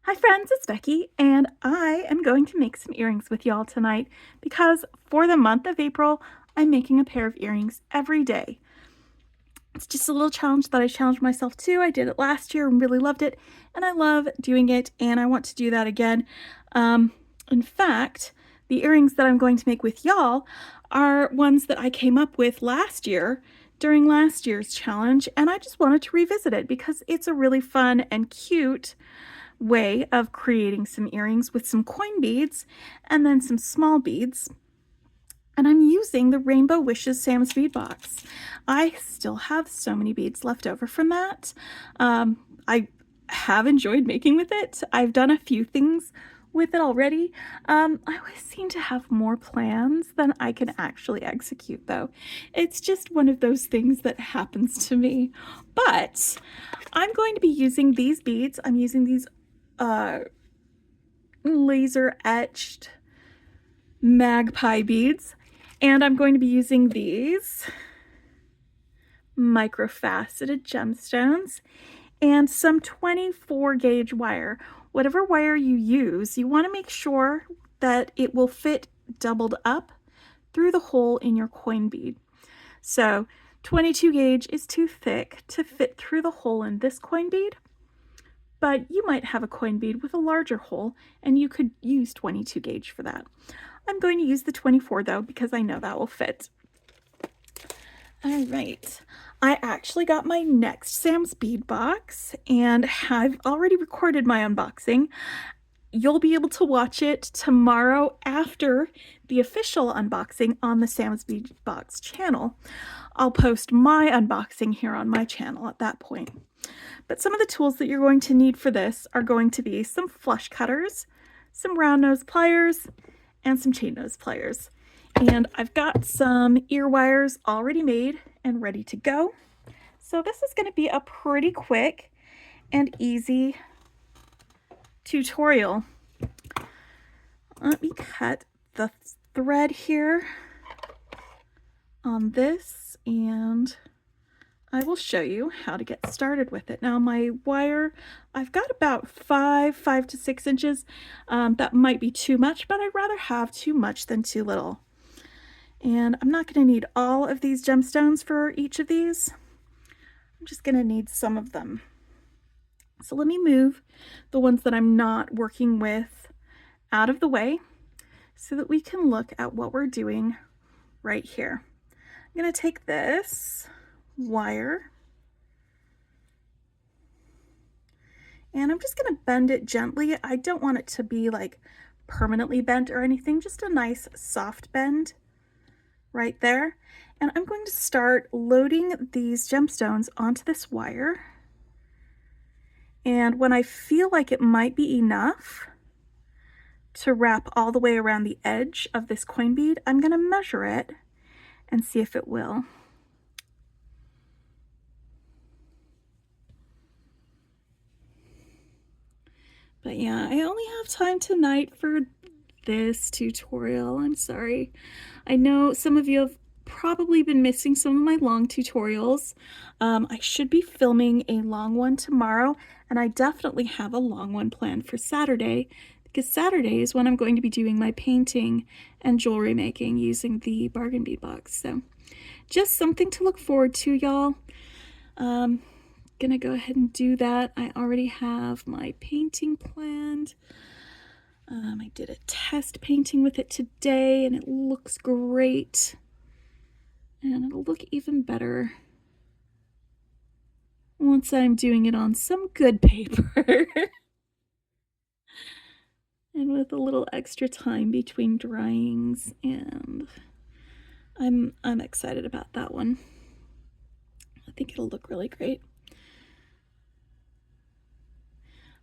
Hi friends, it's Becky, and I am going to make some earrings with y'all tonight because for the month of April, I'm making a pair of earrings every day. It's just a little challenge that I challenged myself to. I did it last year and really loved it, and I love doing it, and I want to do that again. In fact, the earrings that I'm going to make with y'all are ones that I came up with last year during last year's challenge, and I just wanted to revisit it because it's a really fun and cute way of creating some earrings with some coin beads and then some small beads. And I'm using the Rainbow Wishes Sam's bead box. I still have so many beads left over from that. I have enjoyed making with it. I've done a few things with it already. I always seem to have more plans than I can actually execute, though. It's just one of those things that happens to me. But I'm going to be using these beads. I'm using these laser etched magpie beads, and I'm going to be using these microfaceted gemstones and some 24 gauge wire. Whatever wire you use, you want to make sure that it will fit doubled up through the hole in your coin bead. So 22 gauge is too thick to fit through the hole in this coin bead, but you might have a coin bead with a larger hole and you could use 22 gauge for that. I'm going to use the 24 though because I know that will fit. All right, I actually got my next Sam's bead box and I've already recorded my unboxing. You'll be able to watch it tomorrow after the official unboxing on the Sam's Bead Box channel. I'll post my unboxing here on my channel at that point. But some of the tools that you're going to need for this are going to be some flush cutters, some round nose pliers, and some chain nose pliers. And I've got some ear wires already made and ready to go. So this is going to be a pretty quick and easy tutorial. Let me cut the thread here on this and I will show you how to get started with it. Now my wire, I've got about 5 to 6 inches. That might be too much, but I'd rather have too much than too little. And I'm not going to need all of these gemstones for each of these. I'm just going to need some of them. So let me move the ones that I'm not working with out of the way so that we can look at what we're doing right here. I'm going to take this wire and I'm just going to bend it gently. I don't want it to be like permanently bent or anything, just a nice soft bend right there. And I'm going to start loading these gemstones onto this wire. And when I feel like it might be enough to wrap all the way around the edge of this coin bead, I'm going to measure it and see if it will. But yeah, I only have time tonight for this tutorial. I'm sorry. I know some of you have probably been missing some of my long tutorials. I should be filming a long one tomorrow, and I definitely have a long one planned for Saturday because Saturday is when I'm going to be doing my painting and jewelry making using the bargain bead box. So just something to look forward to, y'all. Gonna go ahead and do that. I already have my painting planned. I did a test painting with it today and it looks great. And it'll look even better once I'm doing it on some good paper. And with a little extra time between dryings, and I'm excited about that one. I think it'll look really great.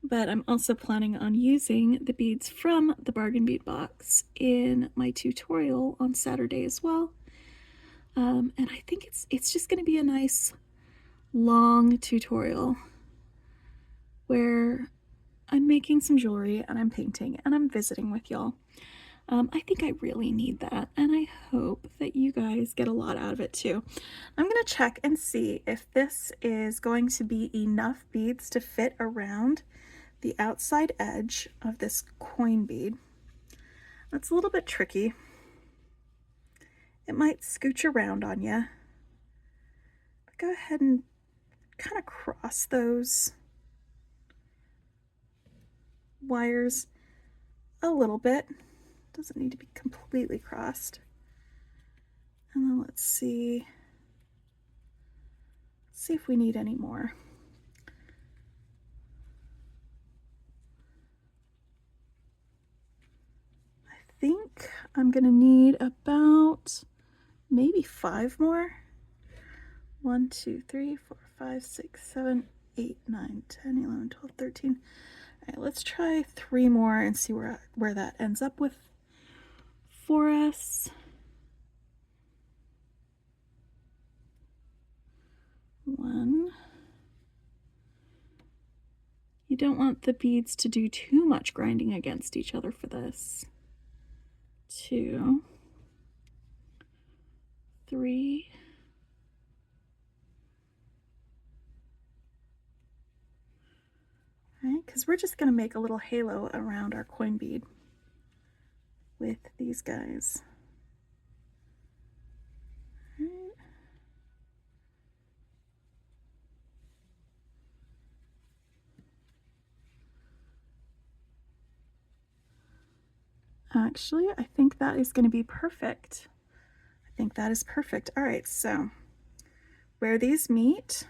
But I'm also planning on using the beads from the bargain bead box in my tutorial on Saturday as well. And I think it's just going to be a nice long tutorial where I'm making some jewelry and I'm painting and I'm visiting with y'all. I think I really need that, and I hope that you guys get a lot out of it too. I'm going to check and see if this is going to be enough beads to fit around the outside edge of this coin bead. That's a little bit tricky. It might scooch around on you. But go ahead and kind of cross those wires a little bit. Doesn't need to be completely crossed. And then let's see if we need any more. I think I'm gonna need about maybe 5 more. 1, 2, 3, 4, 5, 6, 7, 8, 9, 10, 11, 12, 13. All right, let's try 3 more and see where that ends up with for us. 1. You don't want the beads to do too much grinding against each other for this. 2, 3, 4. Right, because we're just going to make a little halo around our coin bead with these guys. Right. Actually, I think that is going to be perfect. I think that is perfect. All right, so where these meet,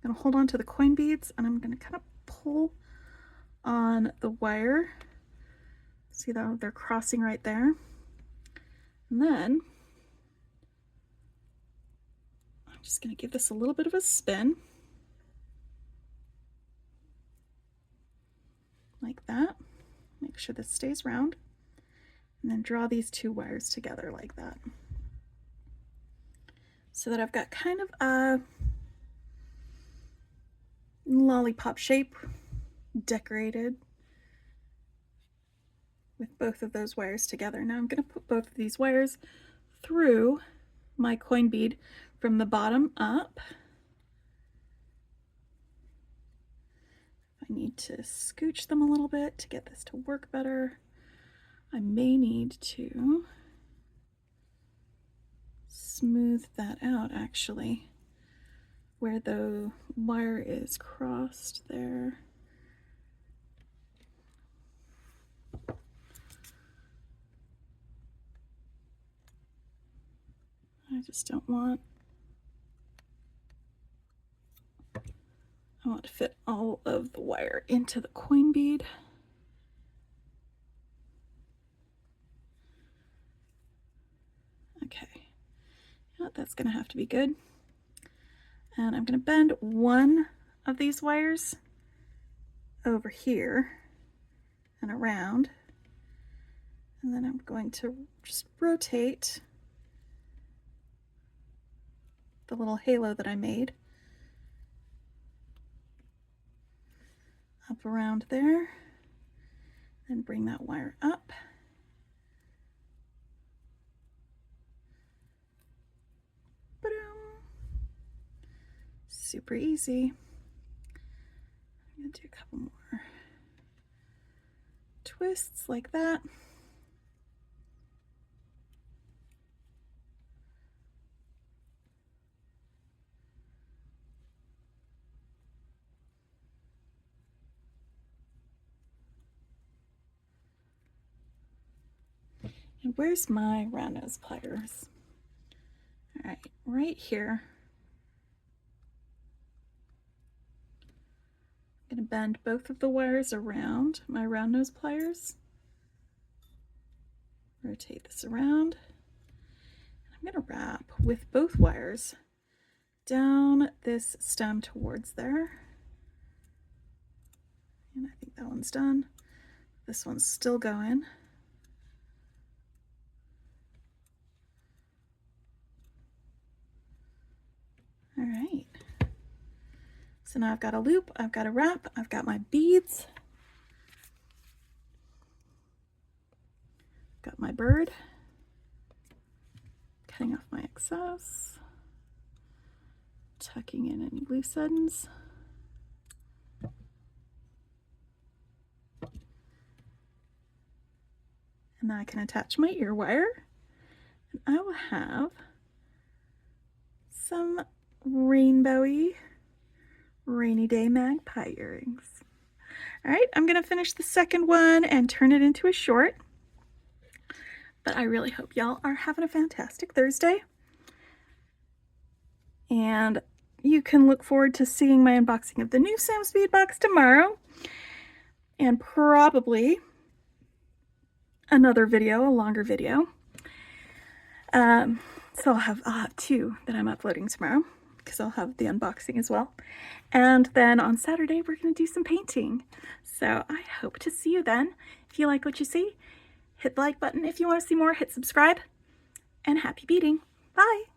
I'm going to hold on to the coin beads and I'm going to kind of pull on the wire. See that they're crossing right there. And then I'm just going to give this a little bit of a spin. Like that. Make sure this stays round. And then draw these 2 wires together like that. So that I've got kind of a lollipop shape decorated with both of those wires together. Now I'm going to put both of these wires through my coin bead from the bottom up. I need to scooch them a little bit to get this to work better. I may need to smooth that out actually, where the wire is crossed there. I just don't want, I want to fit all of the wire into the coin bead. Okay, yeah, that's gonna have to be good. And I'm gonna bend one of these wires over here and around. And then I'm going to just rotate the little halo that I made up around there and bring that wire up. Super easy. I'm going to do a couple more twists like that. And where's my round nose pliers? All right, right here. I'm going to bend both of the wires around my round nose pliers. Rotate this around. I'm going to wrap with both wires down this stem towards there. And I think that one's done. This one's still going. All right. So now I've got a loop, I've got a wrap, I've got my beads. Got my bird. Cutting off my excess. Tucking in any loose ends. And then I can attach my ear wire. And I will have some rainbowy rainy day magpie earrings. All right, I'm gonna finish the second one and turn it into a short. But I really hope y'all are having a fantastic Thursday. And you can look forward to seeing my unboxing of the new Sam's Bead box tomorrow. And probably another video, a longer video. So I'll have two that I'm uploading tomorrow because I'll have the unboxing as well. And then on Saturday, we're going to do some painting. So I hope to see you then. If you like what you see, hit the like button. If you want to see more, hit subscribe. And happy beading. Bye.